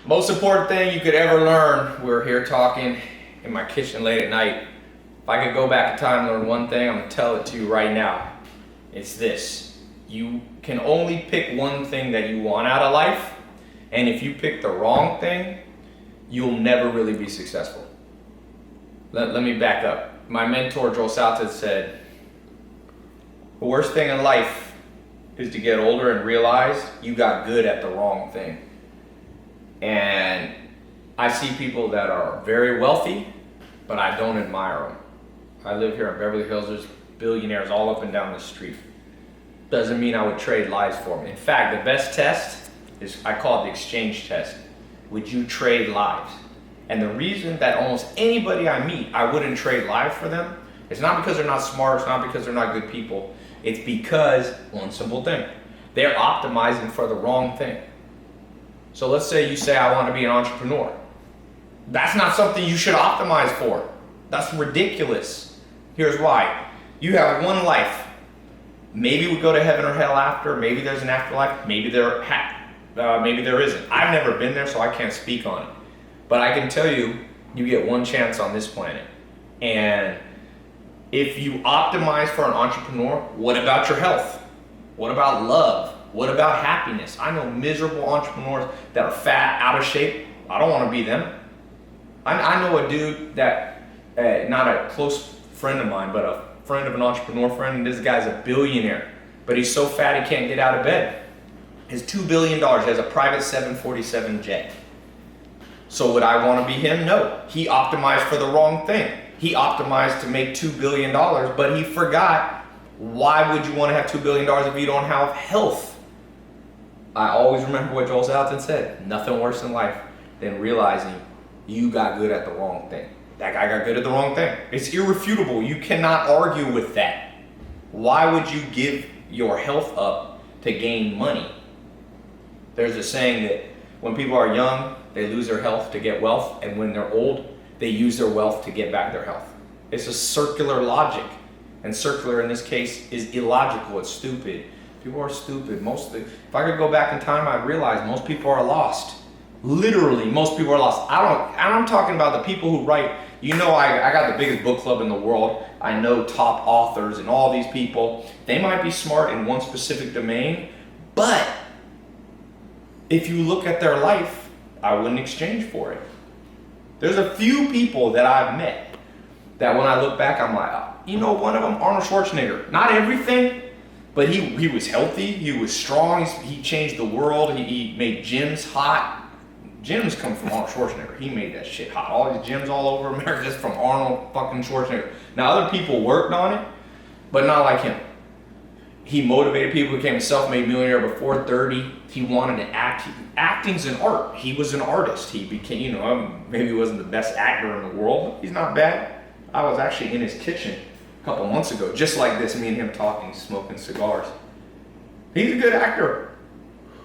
Most important thing you could ever learn, we're here talking in my kitchen late at night. If I could go back in time and learn one thing, I'm gonna tell it to you right now. It's this. You can only pick one thing that you want out of life, and if you pick the wrong thing, you'll never really be successful. Let me back up. My mentor, Joel Salted, said, the worst thing in life is to get older and realize you got good at the wrong thing. And I see people that are very wealthy, but I don't admire them. I live here in Beverly Hills, there's billionaires all up and down the street. Doesn't mean I would trade lives for them. In fact, the best test is, I call it the exchange test. Would you trade lives? And the reason that almost anybody I meet, I wouldn't trade lives for them, it's not because they're not smart, it's not because they're not good people. It's because, one simple thing, they're optimizing for the wrong thing. So let's say you say, I want to be an entrepreneur. That's not something you should optimize for. That's ridiculous. Here's why. You have one life. Maybe we go to heaven or hell after, maybe there's an afterlife, maybe there isn't. I've never been there, so I can't speak on it. But I can tell you, you get one chance on this planet. And if you optimize for an entrepreneur, what about your health? What about love? What about happiness? I know miserable entrepreneurs that are fat, out of shape. I don't want to be them. I know a dude that, not a close friend of mine, but a friend of an entrepreneur friend, and this guy's a billionaire. But he's so fat he can't get out of bed. His $2 billion, he has a private 747 jet. So would I want to be him? No. He optimized for the wrong thing. He optimized to make $2 billion, but he forgot, why would you want to have $2 billion if you don't have health? I always remember what Joel Salatin said, nothing worse in life than realizing you got good at the wrong thing. That guy got good at the wrong thing. It's irrefutable. You cannot argue with that. Why would you give your health up to gain money? There's a saying that when people are young, they lose their health to get wealth, and when they're old, they use their wealth to get back their health. It's a circular logic, and circular in this case is illogical. It's stupid. People are stupid. If I could go back in time, I'd realize most people are lost. Literally, most people are lost. I'm talking about the people who write. You know, I got the biggest book club in the world. I know top authors and all these people. They might be smart in one specific domain, but if you look at their life, I wouldn't exchange for it. There's a few people that I've met that when I look back, I'm like, you know, one of them, Arnold Schwarzenegger. Not everything, but he was healthy, he was strong, he changed the world, he made gyms hot. Gyms come from Arnold Schwarzenegger. He made that shit hot. All these gyms all over America just from Arnold fucking Schwarzenegger. Now other people worked on it, but not like him. He motivated people, became a self-made millionaire before 30. He wanted to act. Acting's an art. He was an artist. He became, you know, maybe he wasn't the best actor in the world, but he's not bad. I was actually in his kitchen a couple months ago, just like this, me and him talking, smoking cigars. He's a good actor.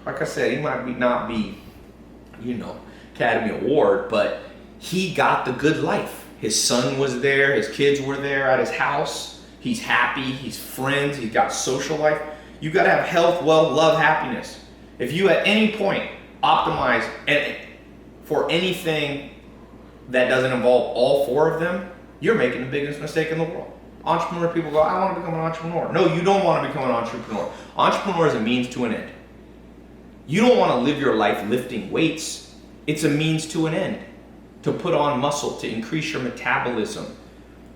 Like I said, he might not be, you know, Academy Award, but he got the good life. His son was there, his kids were there at his house. He's happy, he's friends, he's got social life. You gotta have health, wealth, love, happiness. If you at any point optimize for anything that doesn't involve all four of them, you're making the biggest mistake in the world. Entrepreneur people go, I want to become an entrepreneur. No, you don't want to become an entrepreneur. Entrepreneur is a means to an end. You don't want to live your life lifting weights. It's a means to an end. To put on muscle, to increase your metabolism,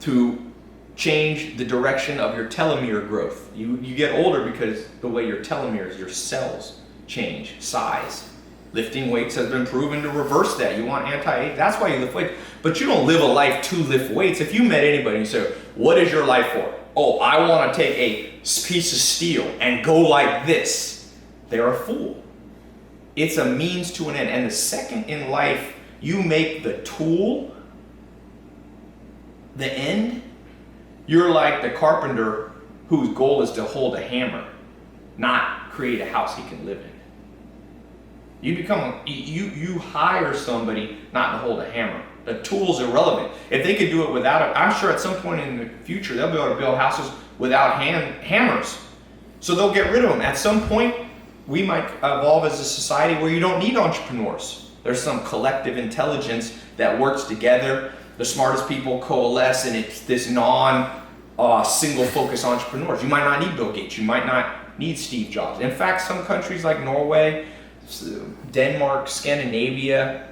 to change the direction of your telomere growth. You get older because the way your telomeres, your cells change size. Lifting weights has been proven to reverse that. You want anti-age, that's why you lift weights. But you don't live a life to lift weights. If you met anybody and you say, what is your life for? Oh, I want to take a piece of steel and go like this. They're a fool. It's a means to an end. And the second in life you make the tool the end, you're like the carpenter whose goal is to hold a hammer, not create a house he can live in. You hire somebody not to hold a hammer. The tool's irrelevant. If they could do it without it, I'm sure at some point in the future they'll be able to build houses without hammers. So they'll get rid of them. At some point, we might evolve as a society where you don't need entrepreneurs. There's some collective intelligence that works together. The smartest people coalesce, and it's this single focus entrepreneurs. You might not need Bill Gates. You might not need Steve Jobs. In fact, some countries like Norway, Denmark, Scandinavia,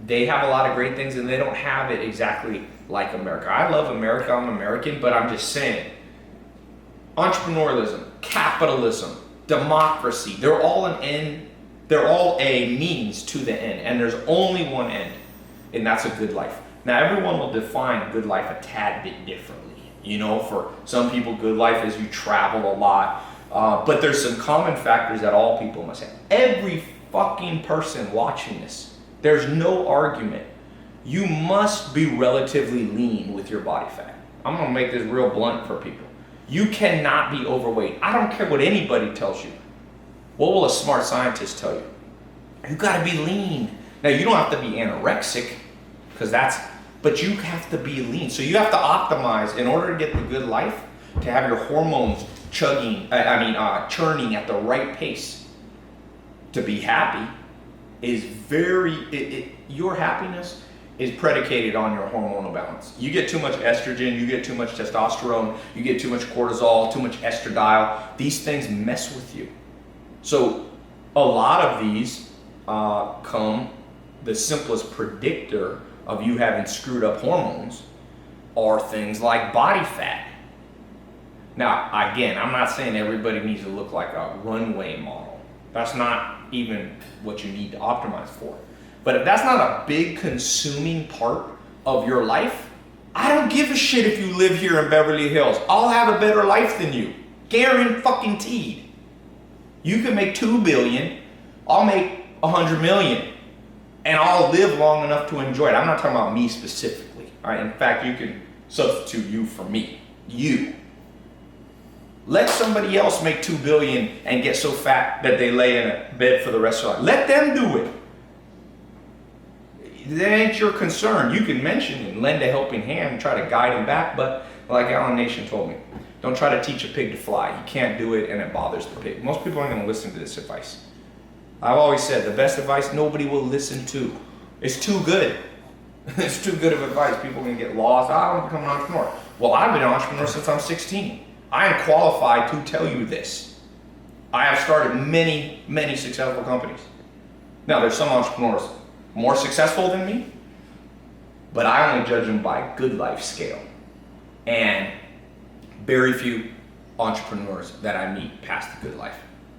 they have a lot of great things, and they don't have it exactly like America. I love America. I'm American, but I'm just saying, entrepreneurialism, capitalism, democracy, they're all an end. They're all a means to the end, and there's only one end, and that's a good life. Now, everyone will define good life a tad bit differently. You know, for some people, good life is you travel a lot, but there's some common factors that all people must have. Every fucking person watching this, there's no argument. You must be relatively lean with your body fat. I'm gonna make this real blunt for people. You cannot be overweight. I don't care what anybody tells you. What will a smart scientist tell you? You gotta be lean. Now, you don't have to be anorexic, but you have to be lean. So you have to optimize in order to get the good life, to have your hormones churning at the right pace. To be happy is your happiness is predicated on your hormonal balance. You get too much estrogen, you get too much testosterone, you get too much cortisol, too much estradiol. These things mess with you. So a lot of these the simplest predictor of you having screwed up hormones are things like body fat. Now, again, I'm not saying everybody needs to look like a runway model. That's not even what you need to optimize for. But if that's not a big consuming part of your life, I don't give a shit if you live here in Beverly Hills. I'll have a better life than you. Guaranteed. You can make $2 billion, I'll make $100 million. And I'll live long enough to enjoy it. I'm not talking about me specifically. All right? In fact, you can substitute you for me. You. Let somebody else make $2 billion and get so fat that they lay in a bed for the rest of their life. Let them do it. That ain't your concern. You can mention and lend a helping hand and try to guide them back, but like Alan Nation told me, don't try to teach a pig to fly. You can't do it, and it bothers the pig. Most people aren't going to listen to this advice. I've always said the best advice nobody will listen to. It's too good. It's too good of advice. People can get lost. I want to become an entrepreneur. Well, I've been an entrepreneur since I'm 16. I am qualified to tell you this. I have started many, many successful companies. Now, there's some entrepreneurs more successful than me, but I only judge them by good life scale. And very few entrepreneurs that I meet pass the good life.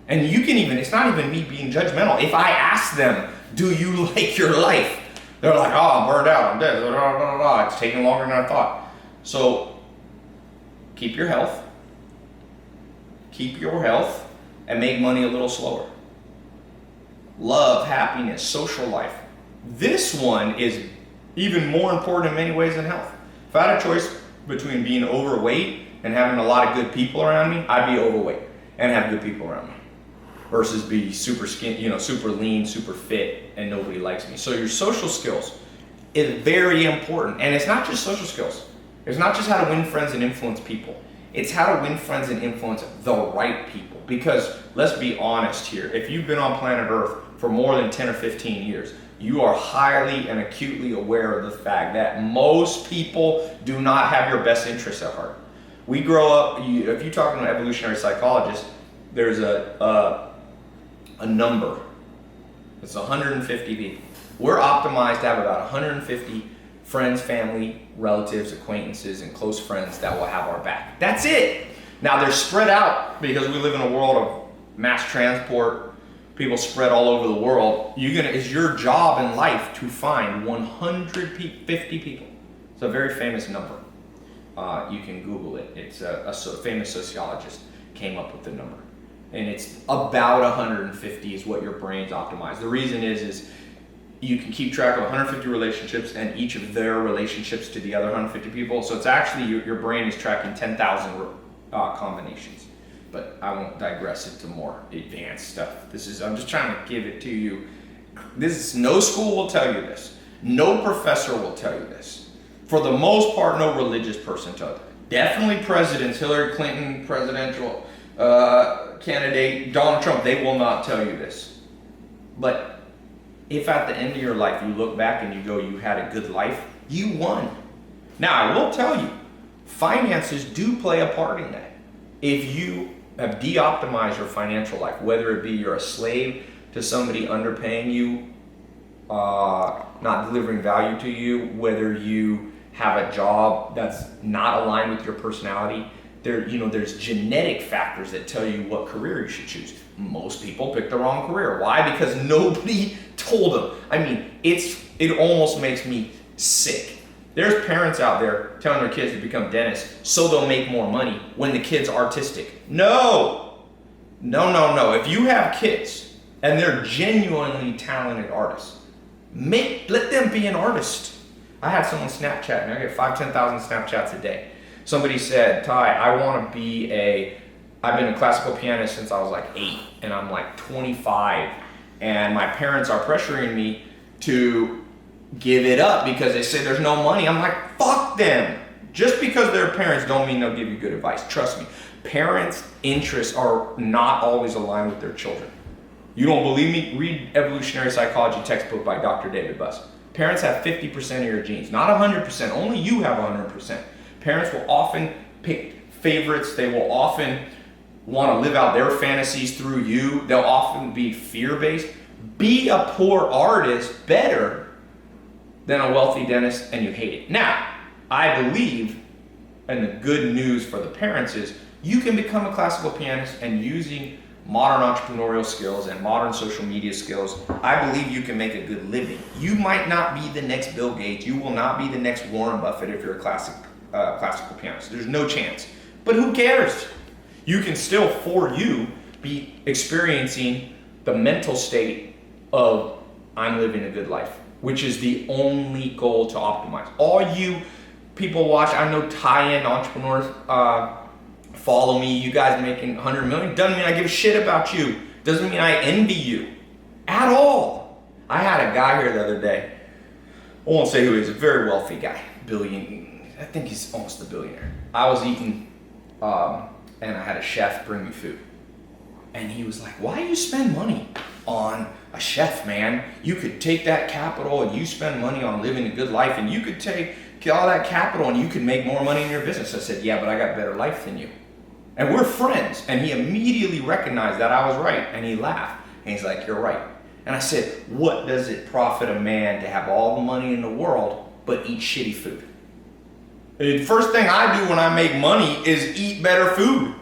And you can even, it's not even me being judgmental. If I ask them, do you like your life? They're like, oh, I'm burned out, I'm dead, blah, blah, blah, blah. It's taking longer than I thought. So keep your health, and make money a little slower. Love, happiness, social life. This one is even more important in many ways than health. If I had a choice between being overweight and having a lot of good people around me, I'd be overweight and have good people around me. Versus be super super lean, super fit, and nobody likes me. So your social skills is very important. And it's not just social skills. It's not just how to win friends and influence people. It's how to win friends and influence the right people. Because let's be honest here, if you've been on planet Earth for more than 10 or 15 years, you are highly and acutely aware of the fact that most people do not have your best interests at heart. We grow up, if you talk to an evolutionary psychologist, there's a number. It's 150 people. We're optimized to have about 150 friends, family, relatives, acquaintances, and close friends that will have our back. That's it. Now they're spread out because we live in a world of mass transport, people spread all over the world. It's your job in life to find 150 people. It's a very famous number. You can Google it. It's a famous sociologist came up with the number. And it's about 150 is what your brain's optimized. The reason is you can keep track of 150 relationships and each of their relationships to the other 150 people. So it's actually, your brain is tracking 10,000 combinations. But I won't digress into more advanced stuff. I'm just trying to give it to you. No school will tell you this. No professor will tell you this. For the most part, no religious person tells you. Definitely presidents, Hillary Clinton, presidential candidate, Donald Trump, they will not tell you this. But if at the end of your life you look back and you go, you had a good life, you won. Now, I will tell you, finances do play a part in that. If you have de-optimized your financial life, whether it be you're a slave to somebody underpaying you, not delivering value to you, whether you have a job that's not aligned with your personality, there's genetic factors that tell you what career you should choose. Most people pick the wrong career. Why? Because nobody told them. I mean, it almost makes me sick. There's parents out there telling their kids to become dentists so they'll make more money when the kid's artistic. No. If you have kids and they're genuinely talented artists, let them be an artist. I had someone Snapchat, and I get 10,000 Snapchats a day. Somebody said, Tai, I've been a classical pianist since I was like 8, and I'm like 25, and my parents are pressuring me to give it up because they say there's no money. I'm like, fuck them. Just because they're parents don't mean they'll give you good advice. Trust me, parents' interests are not always aligned with their children. You don't believe me? Read Evolutionary Psychology textbook by Dr. David Buss. Parents have 50% of your genes, not 100%. Only you have 100%. Parents will often pick favorites. They will often want to live out their fantasies through you. They'll often be fear-based. Be a poor artist better than a wealthy dentist, and you hate it. Now, I believe, and the good news for the parents is, you can become a classical pianist, and using modern entrepreneurial skills and modern social media skills, I believe you can make a good living. You might not be the next Bill Gates. You will not be the next Warren Buffett if you're a classical pianist. There's no chance. But who cares? You can still, for you, be experiencing the mental state of, I'm living a good life, which is the only goal to optimize. All you people watch, I know tie-in entrepreneurs, follow me, you guys making 100 million, doesn't mean I give a shit about you. Doesn't mean I envy you at all. I had a guy here the other day, I won't say who he is, a very wealthy guy, I think he's almost a billionaire. I was eating, and I had a chef bring me food. And he was like, why do you spend money on a chef, man? You could take that capital and you spend money on living a good life, and you could take all that capital and you could make more money in your business. I said, yeah, but I got better life than you. And we're friends. And he immediately recognized that I was right. And he laughed. And he's like, you're right. And I said, what does it profit a man to have all the money in the world but eat shitty food? The first thing I do when I make money is eat better food.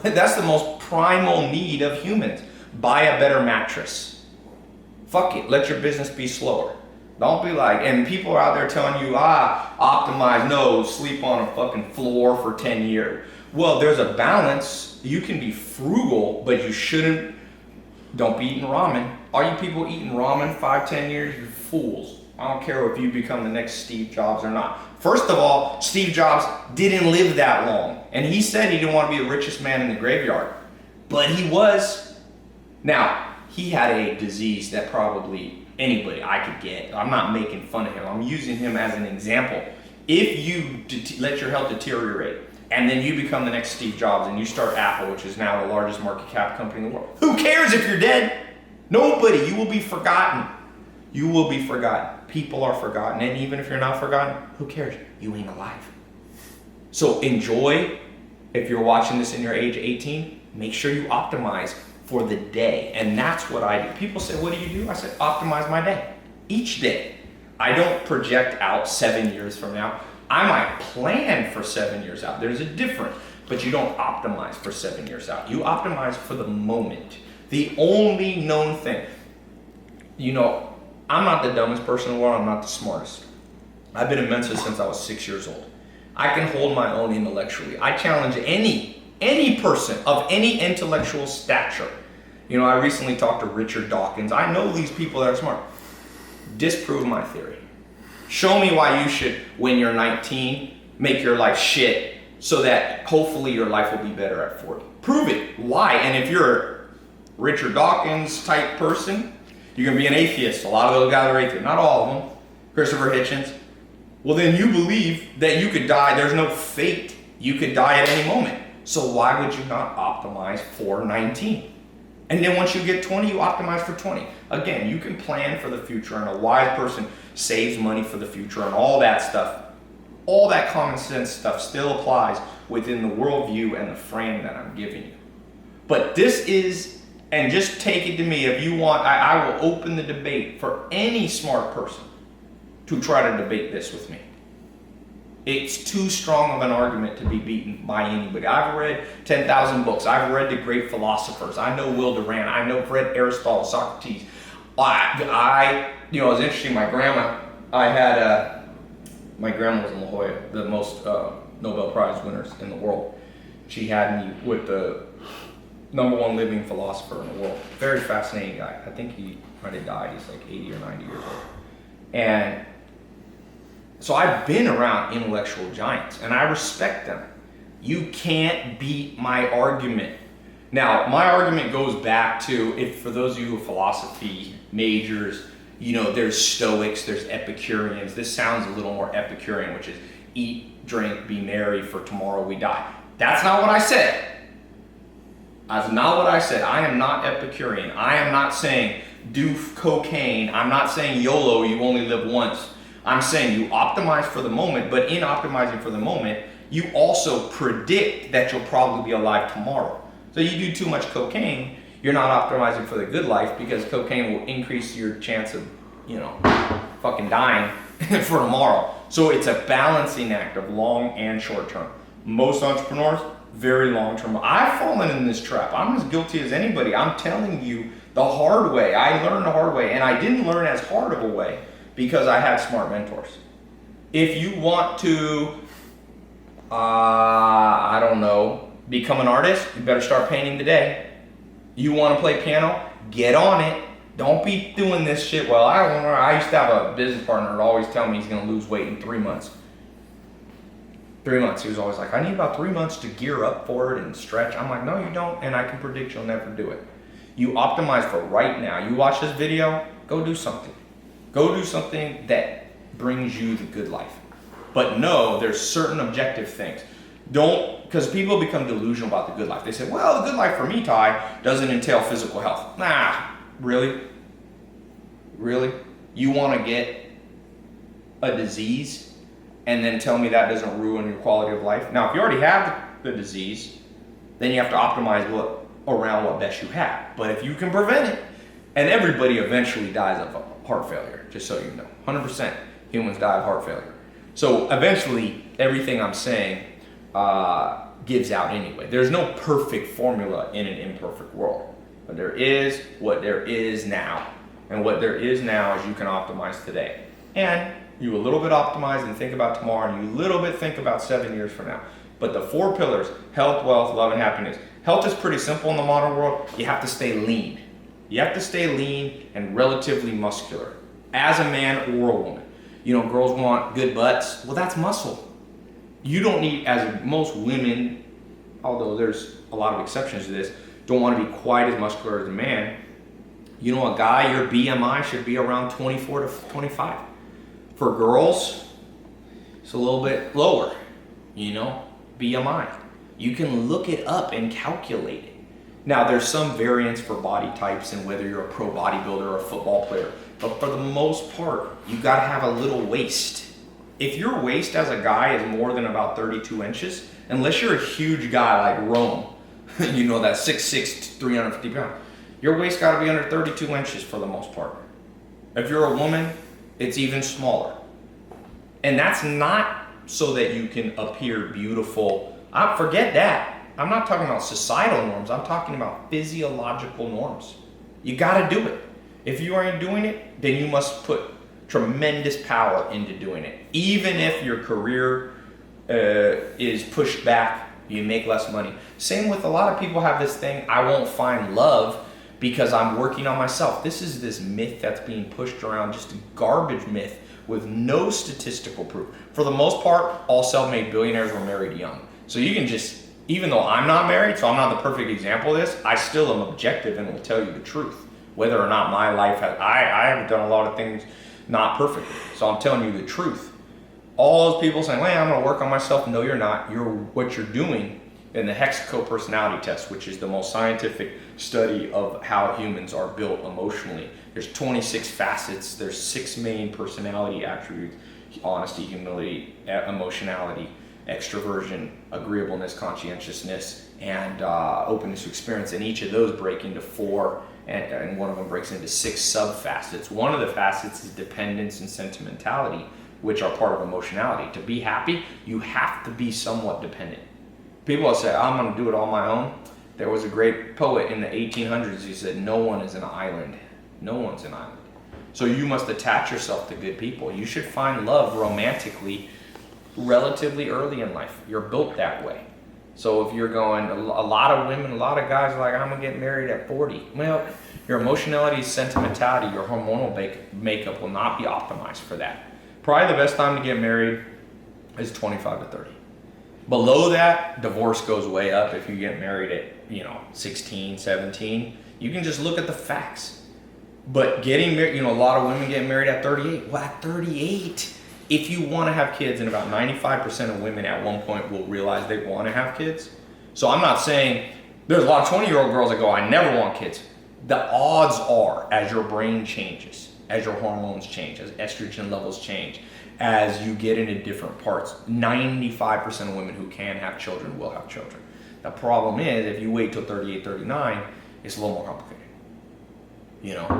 That's the most primal need of humans. Buy a better mattress. Fuck it. Let your business be slower. Don't be like, and people are out there telling you, optimize, no, sleep on a fucking floor for 10 years. Well, there's a balance. You can be frugal, but you shouldn't, don't be eating ramen. All you people eating ramen 5-10 years, you're fools. I don't care if you become the next Steve Jobs or not. First of all, Steve Jobs didn't live that long. And he said he didn't want to be the richest man in the graveyard. But he was. Now, he had a disease that probably anybody I could get. I'm not making fun of him. I'm using him as an example. If you let your health deteriorate, and then you become the next Steve Jobs and you start Apple, which is now the largest market cap company in the world, who cares if you're dead? Nobody. You will be forgotten. You will be forgotten. People are forgotten. And even if you're not forgotten, who cares? You ain't alive. So enjoy. If you're watching this in your age 18, make sure you optimize for the day. And that's what I do. People say, what do? I said, optimize my day. Each day. I don't project out 7 years from now. I might plan for 7 years out. There's a difference. But you don't optimize for 7 years out. You optimize for the moment. The only known thing. I'm not the dumbest person in the world. I'm not the smartest. I've been a mentor since I was 6 years old. I can hold my own intellectually. I challenge any person of any intellectual stature. I recently talked to Richard Dawkins. I know these people that are smart. Disprove my theory. Show me why you should, when you're 19, make your life shit so that hopefully your life will be better at 40. Prove it. Why? And if you're a Richard Dawkins type person, you're going to be an atheist. A lot of those guys are atheists. Not all of them. Christopher Hitchens. Well, then you believe that you could die. There's no fate. You could die at any moment. So why would you not optimize for 19? And then once you get 20, you optimize for 20. Again, you can plan for the future, and a wise person saves money for the future and all that stuff. All that common sense stuff still applies within the worldview and the frame that I'm giving you. But this is, and just take it to me, if you want, I will open the debate for any smart person to try to debate this with me. It's too strong of an argument to be beaten by anybody. I've read 10,000 books. I've read the great philosophers. I know Will Durant. I've read Aristotle, Socrates. It was interesting. My grandma was in La Jolla, the most Nobel Prize winners in the world. She had me with the #1 living philosopher in the world. Very fascinating guy. I think he might have died. He's like 80 or 90 years old. And so I've been around intellectual giants, and I respect them. You can't beat my argument. Now, my argument goes back to, if for those of you who are philosophy majors, there's Stoics, there's Epicureans. This sounds a little more Epicurean, which is eat, drink, be merry, for tomorrow we die. That's not what I said. That's not what I said. I am not Epicurean. I am not saying do cocaine. I'm not saying YOLO, you only live once. I'm saying you optimize for the moment, but in optimizing for the moment, you also predict that you'll probably be alive tomorrow. So you do too much cocaine, you're not optimizing for the good life, because cocaine will increase your chance of, fucking dying for tomorrow. So it's a balancing act of long and short term. Most entrepreneurs, very long term. I've fallen in this trap. I'm as guilty as anybody. I'm telling you the hard way. I learned the hard way, and I didn't learn as hard of a way because I had smart mentors. If you want to, become an artist, you better start painting today. You want to play piano? Get on it. Don't be doing this shit. Well, I used to have a business partner that always tell me he's going to lose weight in 3 months. 3 months. He was always like, I need about 3 months to gear up for it and stretch. I'm like, no, you don't, and I can predict you'll never do it. You optimize for right now. You watch this video, go do something. Go do something that brings you the good life. But no, there's certain objective things. Because people become delusional about the good life. They say, well, the good life for me, Tai, doesn't entail physical health. Nah, really? Really? You want to get a disease and then tell me that doesn't ruin your quality of life? Now, if you already have the disease, then you have to optimize around what best you have. But if you can prevent it, and everybody eventually dies of heart failure, just so you know. 100% humans die of heart failure. So eventually, everything I'm saying gives out anyway. There's no perfect formula in an imperfect world. But there is what there is now. And what there is now is you can optimize today. And you a little bit optimize and think about tomorrow, and you a little bit think about 7 years from now. But the 4 pillars, health, wealth, love, and happiness. Health is pretty simple in the modern world. You have to stay lean. You have to stay lean and relatively muscular as a man or a woman. Girls want good butts. Well, that's muscle. You don't need, as most women, although there's a lot of exceptions to this, don't want to be quite as muscular as a man. A guy, your BMI should be around 24 to 25. For girls, it's a little bit lower, BMI. You can look it up and calculate it. Now, there's some variance for body types and whether you're a pro bodybuilder or a football player. But for the most part, you got to have a little waist. If your waist as a guy is more than about 32 inches, unless you're a huge guy like Rome, that's 6'6", 350 pounds, your waist got to be under 32 inches for the most part. If you're a woman, it's even smaller. And that's not so that you can appear beautiful. Forget that. I'm not talking about societal norms. I'm talking about physiological norms. You got to do it. If you aren't doing it, then you must put tremendous power into doing it. Even if your career is pushed back, you make less money. Same with a lot of people have this thing, I won't find love because I'm working on myself. This myth that's being pushed around, just a garbage myth with no statistical proof. For the most part, all self-made billionaires were married young. So you can just, even though I'm not married, so I'm not the perfect example of this, I still am objective and will tell you the truth. Whether or not my life has, I have done a lot of things not perfectly. So I'm telling you the truth. All those people saying, well, I'm gonna work on myself. No, you're not. What you're doing in the Hexaco personality test, which is the most scientific study of how humans are built emotionally. There's 26 facets. There's 6 main personality attributes: honesty, humility, emotionality, extroversion, agreeableness, conscientiousness, and openness to experience. And each of those break into 4, and one of them breaks into 6 sub-facets. One of the facets is dependence and sentimentality, which are part of emotionality. To be happy, you have to be somewhat dependent. People will say, I'm going to do it on my own. There was a great poet in the 1800s who said, no one is an island. No one's an island. So you must attach yourself to good people. You should find love romantically relatively early in life. You're built that way. So if you're going, a lot of women, a lot of guys are like, I'm going to get married at 40. Well, your emotionality, sentimentality, your hormonal makeup will not be optimized for that. Probably the best time to get married is 25 to 30. Below that, divorce goes way up if you get married at 16, 17. You can just look at the facts. But getting married, a lot of women get married at 38. Well, at 38, if you want to have kids, and about 95% of women at one point will realize they want to have kids. So I'm not saying, there's a lot of 20-year-old girls that go, I never want kids. The odds are, as your brain changes, as your hormones change, as estrogen levels change, as you get into different parts, 95% of women who can have children will have children. The problem is, if you wait till 38, 39, it's a little more complicated.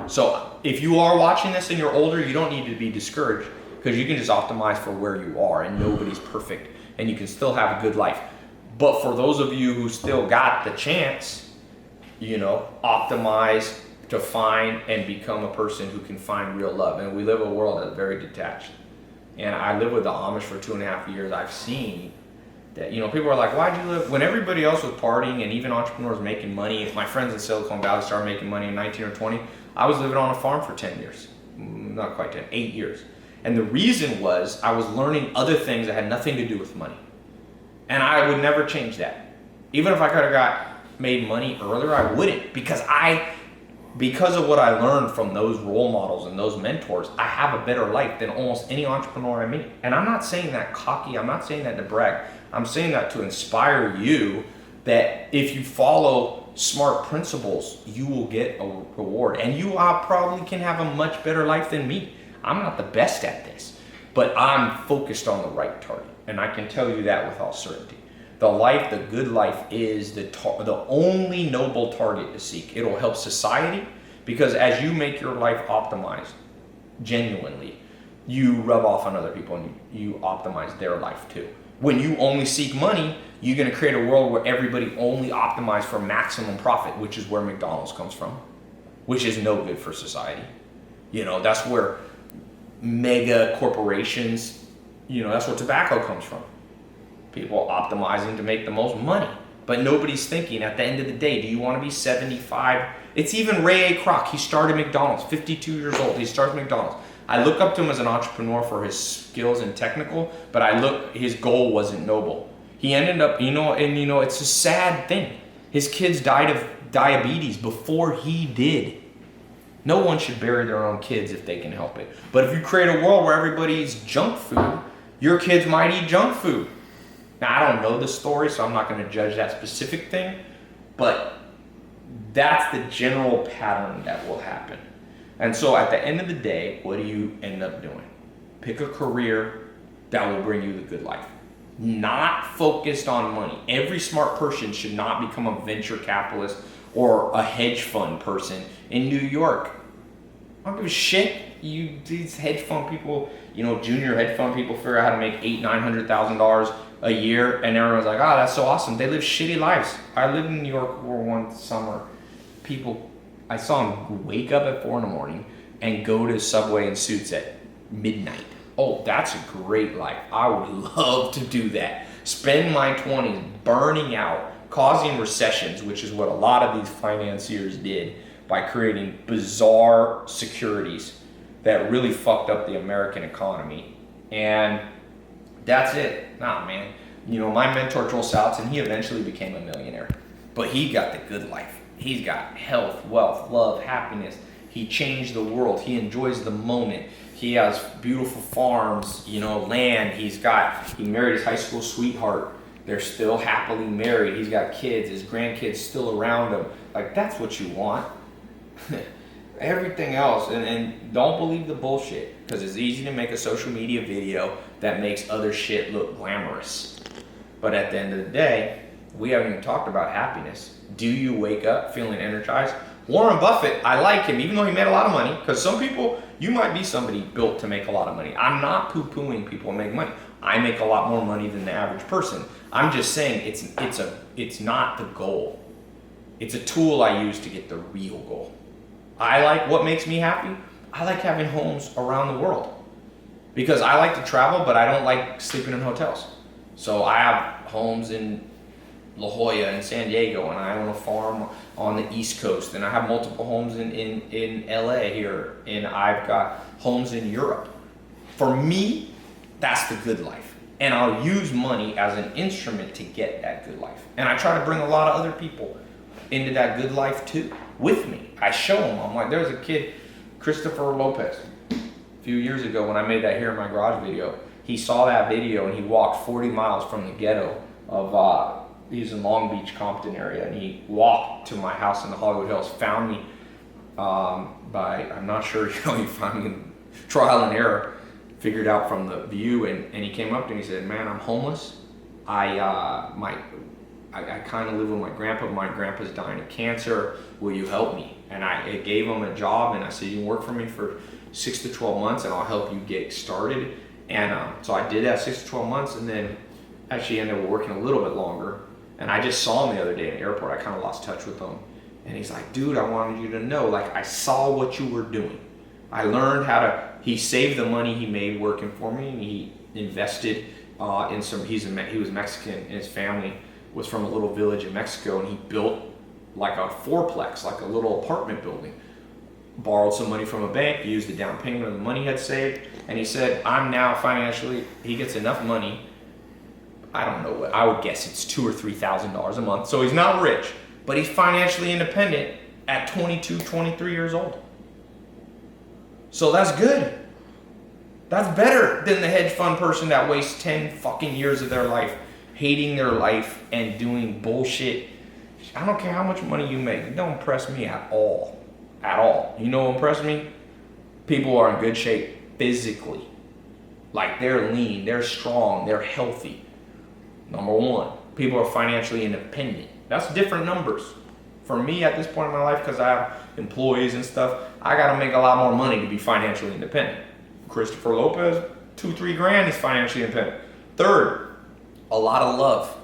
So if you are watching this and you're older, you don't need to be discouraged, because you can just optimize for where you are, and nobody's perfect, and you can still have a good life. But for those of you who still got the chance, optimize to find and become a person who can find real love. And we live in a world that's very detached. And I lived with the Amish for 2.5 years. I've seen that, people are like, why'd you live? When everybody else was partying and even entrepreneurs making money, if my friends in Silicon Valley started making money in 19 or 20, I was living on a farm for 10 years. Not quite 10, 8 years. And the reason was I was learning other things that had nothing to do with money. And I would never change that. Even if I could have made money earlier, I wouldn't, because of what I learned from those role models and those mentors, I have a better life than almost any entrepreneur I meet. And I'm not saying that cocky, I'm not saying that to brag. I'm saying that to inspire you that if you follow smart principles, you will get a reward. And you probably can have a much better life than me. I'm not the best at this, but I'm focused on the right target. And I can tell you that with all certainty. The good life is the only noble target to seek. It'll help society, because as you make your life optimized, genuinely, you rub off on other people and you optimize their life too. When you only seek money, you're going to create a world where everybody only optimizes for maximum profit, which is where McDonald's comes from, which is no good for society. That's where mega corporations, that's where tobacco comes from. People optimizing to make the most money. But nobody's thinking, at the end of the day, do you want to be 75? It's even Ray A. Kroc. He started McDonald's, 52 years old. He started McDonald's. I look up to him as an entrepreneur for his skills and technical, but his goal wasn't noble. He ended up, it's a sad thing. His kids died of diabetes before he did. No one should bury their own kids if they can help it. But if you create a world where everybody eats junk food, your kids might eat junk food. Now, I don't know the story, so I'm not going to judge that specific thing, but that's the general pattern that will happen. And so at the end of the day, what do you end up doing? Pick a career that will bring you the good life. Not focused on money. Every smart person should not become a venture capitalist or a hedge fund person in New York. I don't give a shit. These hedge fund people, junior hedge fund people figure out how to make $800,000-$900,000 a year, and everyone's like, oh, that's so awesome. They live shitty lives. I lived in New York for one summer. I saw them wake up at 4 a.m. and go to Subway in suits at midnight. Oh, that's a great life. I would love to do that. Spend my 20s burning out, causing recessions, which is what a lot of these financiers did by creating bizarre securities that really fucked up the American economy. And that's it. Nah, man. My mentor, Joel Salatin, he eventually became a millionaire. But he got the good life. He's got health, wealth, love, happiness. He changed the world. He enjoys the moment. He has beautiful farms, land. He married his high school sweetheart. They're still happily married. He's got kids. His grandkids still around him. Like, that's what you want. Everything else, and don't believe the bullshit, because it's easy to make a social media video that makes other shit look glamorous. But at the end of the day, we haven't even talked about happiness. Do you wake up feeling energized? Warren Buffett, I like him, even though he made a lot of money, because some people, you might be somebody built to make a lot of money. I'm not poo-pooing people who make money. I make a lot more money than the average person. I'm just saying it's not the goal. It's a tool I use to get the real goal. I like what makes me happy. I like having homes around the world, because I like to travel, but I don't like sleeping in hotels. So I have homes in La Jolla and San Diego, and I own a farm on the East Coast, and I have multiple homes in LA here, and I've got homes in Europe. For me, that's the good life. And I'll use money as an instrument to get that good life. And I try to bring a lot of other people into that good life too, with me. I show them. I'm like, there's a kid, Christopher Lopez, a few years ago when I made that Here in My Garage video. He saw that video and he walked 40 miles from the ghetto of, he's in Long Beach, Compton area, and he walked to my house in the Hollywood Hills, found me I'm not sure, he found me trial and error, figured out from the view, and he came up to me and he said, man, I'm homeless. I kind of live with my grandpa. My grandpa's dying of cancer. Will you help me? And I gave him a job, and I said, you can work for me for 6 to 12 months, and I'll help you get started. And so I did that 6 to 12 months, and then actually ended up working a little bit longer. And I just saw him the other day in the airport. I kind of lost touch with him. And he's like, dude, I wanted you to know, like, I saw what you were doing. I learned how to, he saved the money he made working for me, and he invested in some, he was Mexican, and his family was from a little village in Mexico, and he built like a fourplex, like a little apartment building. Borrowed some money from a bank, used the down payment of the money he had saved, and he said, I'm now financially, he gets enough money, I don't know what, I would guess it's $2,000 or $3,000 a month, so he's not rich, but he's financially independent at 22, 23 years old. So that's good. That's better than the hedge fund person that wastes 10 fucking years of their life hating their life and doing bullshit. I don't care how much money you make. It don't impress me at all. At all. You know what impresses me? People are in good shape physically. Like, they're lean, they're strong, they're healthy. Number one, people are financially independent. That's different numbers. For me at this point in my life, because I have employees and stuff, I got to make a lot more money to be financially independent. Christopher Lopez, $2-3 is financially independent. Third, a lot of love,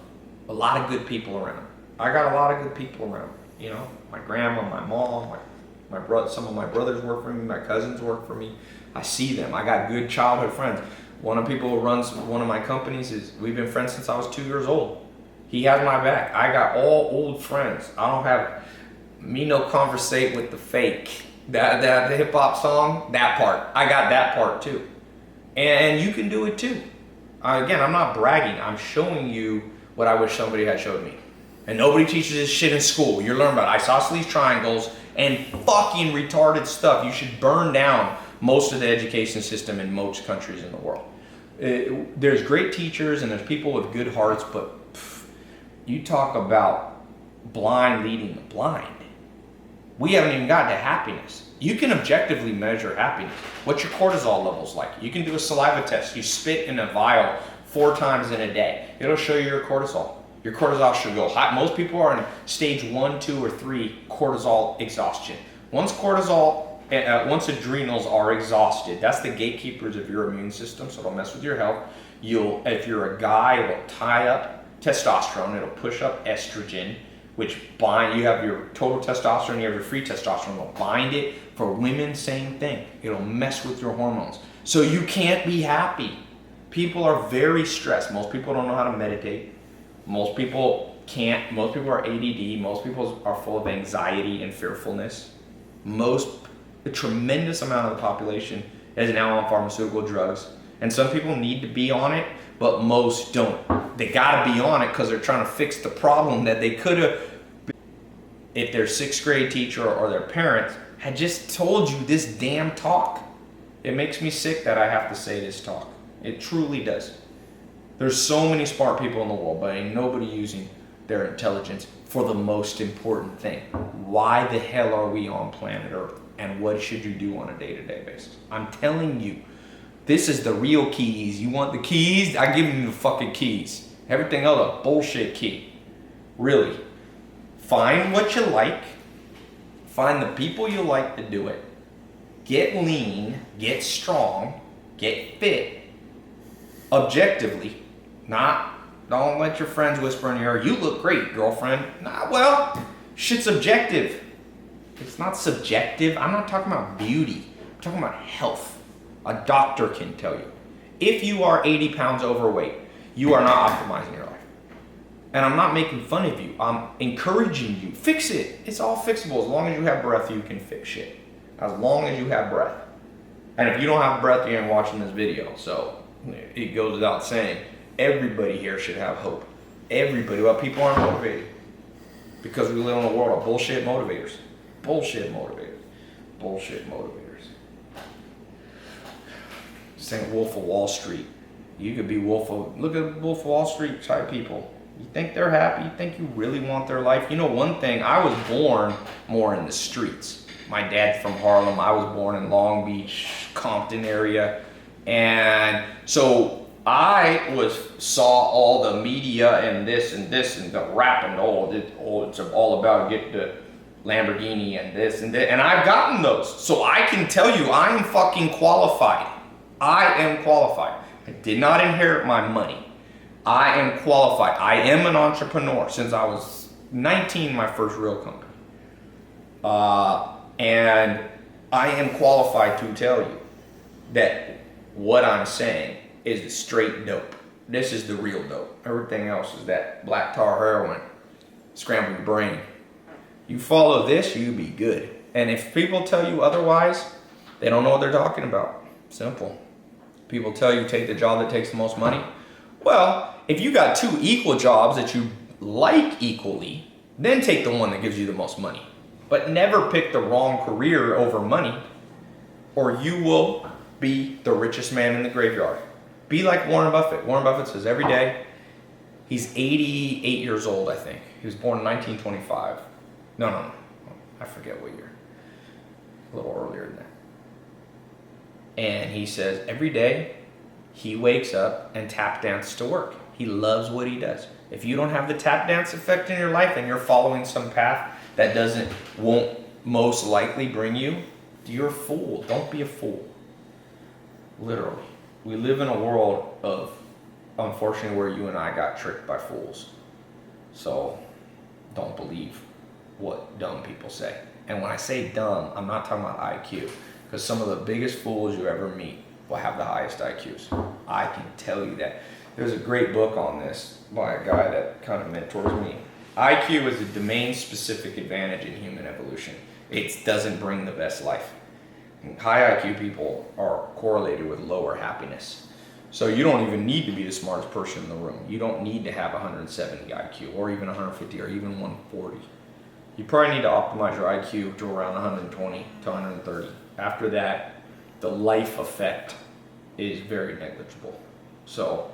a lot of good people around. I got a lot of good people around. You know, my grandma, my mom, my brother. Some of my brothers work for me. My cousins work for me. I see them. I got good childhood friends. One of the people who runs one of my companies we've been friends since I was 2 years old. He has my back. I got all old friends. I don't have me no conversate with the fake. That the hip hop song, that part. I got that part too. And you can do it too. Again, I'm not bragging. I'm showing you what I wish somebody had showed me. And nobody teaches this shit in school. You're learning about isosceles triangles and fucking retarded stuff. You should burn down most of the education system in most countries in the world. There's great teachers and there's people with good hearts, but you talk about blind leading the blind. We haven't even gotten to happiness. You can objectively measure happiness. What's your cortisol levels like? You can do a saliva test. You spit in a vial 4 times in a day. It'll show you your cortisol. Your cortisol should go high. Most people are in stage 1, 2, or 3 cortisol exhaustion. Once adrenals are exhausted, that's the gatekeepers of your immune system, so it'll mess with your health. If you're a guy, it'll tie up testosterone, it'll push up estrogen, which you have your total testosterone, you have your free testosterone, it'll bind it. For women, same thing. It'll mess with your hormones. So you can't be happy. People are very stressed. Most people don't know how to meditate. Most people can't. Most people are ADD. Most people are full of anxiety and fearfulness. A tremendous amount of the population is now on pharmaceutical drugs. And some people need to be on it, but most don't. They gotta be on it because they're trying to fix the problem that they could have. If their 6th grade teacher or their parents had just told you this damn talk. It makes me sick that I have to say this talk. It truly does. There's so many smart people in the world, but ain't nobody using their intelligence for the most important thing. Why the hell are we on planet Earth? And what should you do on a day-to-day basis? I'm telling you, this is the real keys. You want the keys? I give you the fucking keys. Everything else a bullshit key. Really. Find what you like. Find the people you like to do it. Get lean, get strong, get fit. Objectively. Don't let your friends whisper in your ear, you look great, girlfriend. Nah, well, shit's objective. It's not subjective. I'm not talking about beauty. I'm talking about health. A doctor can tell you. If you are 80 pounds overweight, you are not optimizing your life. And I'm not making fun of you. I'm encouraging you. Fix it. It's all fixable. As long as you have breath, you can fix shit. As long as you have breath. And if you don't have breath, you ain't watching this video. So it goes without saying, everybody here should have hope. Everybody. Well, people aren't motivated. Because we live in a world of bullshit motivators. Bullshit motivators. Bullshit motivators. Saying Wolf of Wall Street. You could be look at Wolf of Wall Street type people. You think they're happy? You think you really want their life? You know one thing, I was born more in the streets. My dad's from Harlem. I was born in Long Beach, Compton area. And so I saw all the media and this and the rap and it's all about getting the Lamborghini and this and that. And I've gotten those. So I can tell you I am fucking qualified. I am qualified. I did not inherit my money. I am qualified. I am an entrepreneur since I was 19, my first real company. And I am qualified to tell you that what I'm saying is the straight dope. This is the real dope. Everything else is that black tar heroin, scramble your brain. You follow this, you be good. And if people tell you otherwise, they don't know what they're talking about. Simple. People tell you take the job that takes the most money. Well, if you got two equal jobs that you like equally, then take the one that gives you the most money. But never pick the wrong career over money, or you will be the richest man in the graveyard. Be like Warren Buffett. Warren Buffett says every day, he's 88 years old, I think. He was born in 1925. No. I forget what year. A little earlier than that. And he says every day he wakes up and tap dances to work. He loves what he does. If you don't have the tap dance effect in your life and you're following some path that won't most likely bring you, you're a fool. Don't be a fool. Literally. We live in a world of, unfortunately, where you and I got tricked by fools. So don't believe what dumb people say. And when I say dumb, I'm not talking about IQ. Because some of the biggest fools you ever meet will have the highest IQs. I can tell you that. There's a great book on this by a guy that kind of mentors me. IQ is a domain-specific advantage in human evolution. It doesn't bring the best life. And high IQ people are correlated with lower happiness. So you don't even need to be the smartest person in the room. You don't need to have 170 IQ or even 150 or even 140. You probably need to optimize your IQ to around 120 to 130. After that, the life effect is very negligible. So,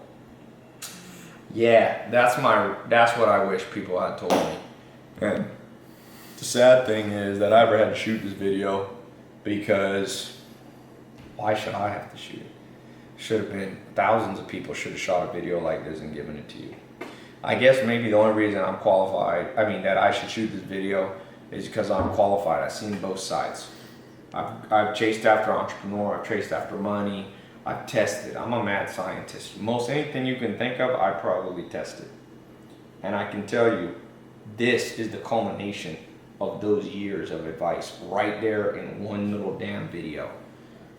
yeah, that's what I wish people had told me. And the sad thing is that I ever had to shoot this video because why should I have to shoot it? Should have been thousands of people should have shot a video like this and given it to you. I guess maybe the only reason I'm qualified, that I should shoot this video is because I'm qualified. I've seen both sides. I've chased after entrepreneur, I've chased after money, I've tested. I'm a mad scientist. Most anything you can think of, I probably tested. And I can tell you, this is the culmination of those years of advice right there in one little damn video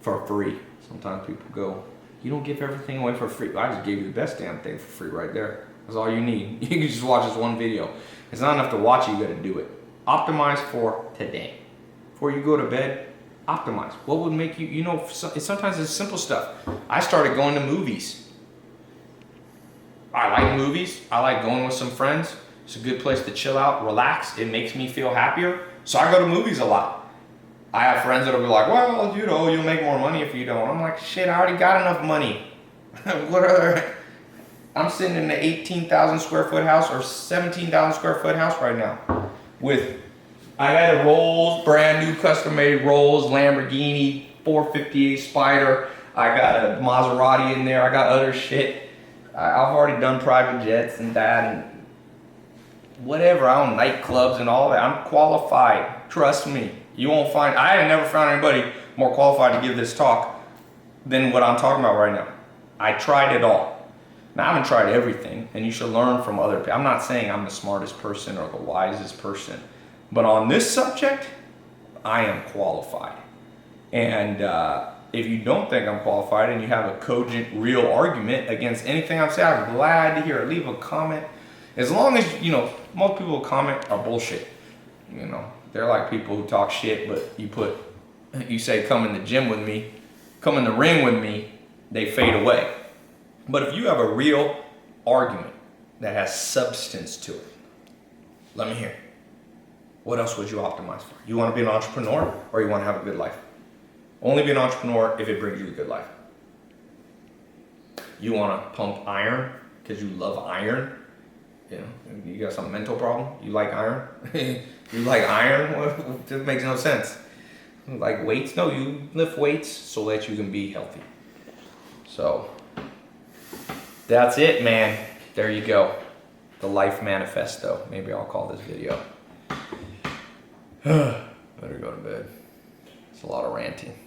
for free. Sometimes people go, you don't give everything away for free. I just gave you the best damn thing for free right there. That's all you need. You can just watch this one video. It's not enough to watch it, you gotta do it. Optimize for today. Before you go to bed, optimize. What would make you, sometimes it's simple stuff. I started going to movies. I like movies. I like going with some friends. It's a good place to chill out, relax. It makes me feel happier. So I go to movies a lot. I have friends that'll be like, well, you'll make more money if you don't. I'm like, shit, I already got enough money. I'm sitting in an 18,000 square foot house or 17,000 square foot house right now I got a Rolls, brand new custom made Rolls, Lamborghini, 458 Spider. I got a Maserati in there. I got other shit. I've already done private jets and that and whatever. I own nightclubs and all that. I'm qualified. Trust me. I have never found anybody more qualified to give this talk than what I'm talking about right now. I tried it all. Now, I haven't tried everything, and you should learn from other people. I'm not saying I'm the smartest person or the wisest person, but on this subject, I am qualified. And if you don't think I'm qualified and you have a cogent, real argument against anything I've said, I'm glad to hear it. Leave a comment. As long as, most people who comment are bullshit. They're like people who talk shit, but you say, come in the gym with me, come in the ring with me, they fade away. But if you have a real argument that has substance to it, let me hear it. What else would you optimize for? You want to be an entrepreneur or you want to have a good life? Only be an entrepreneur if it brings you a good life. You want to pump iron because you love iron? You got some mental problem? You like iron? You like iron? Well, it makes no sense. Like weights? No, you lift weights so that you can be healthy. So that's it, man. There you go. The Life Manifesto. Maybe I'll call this video. Better go to bed. It's a lot of ranting.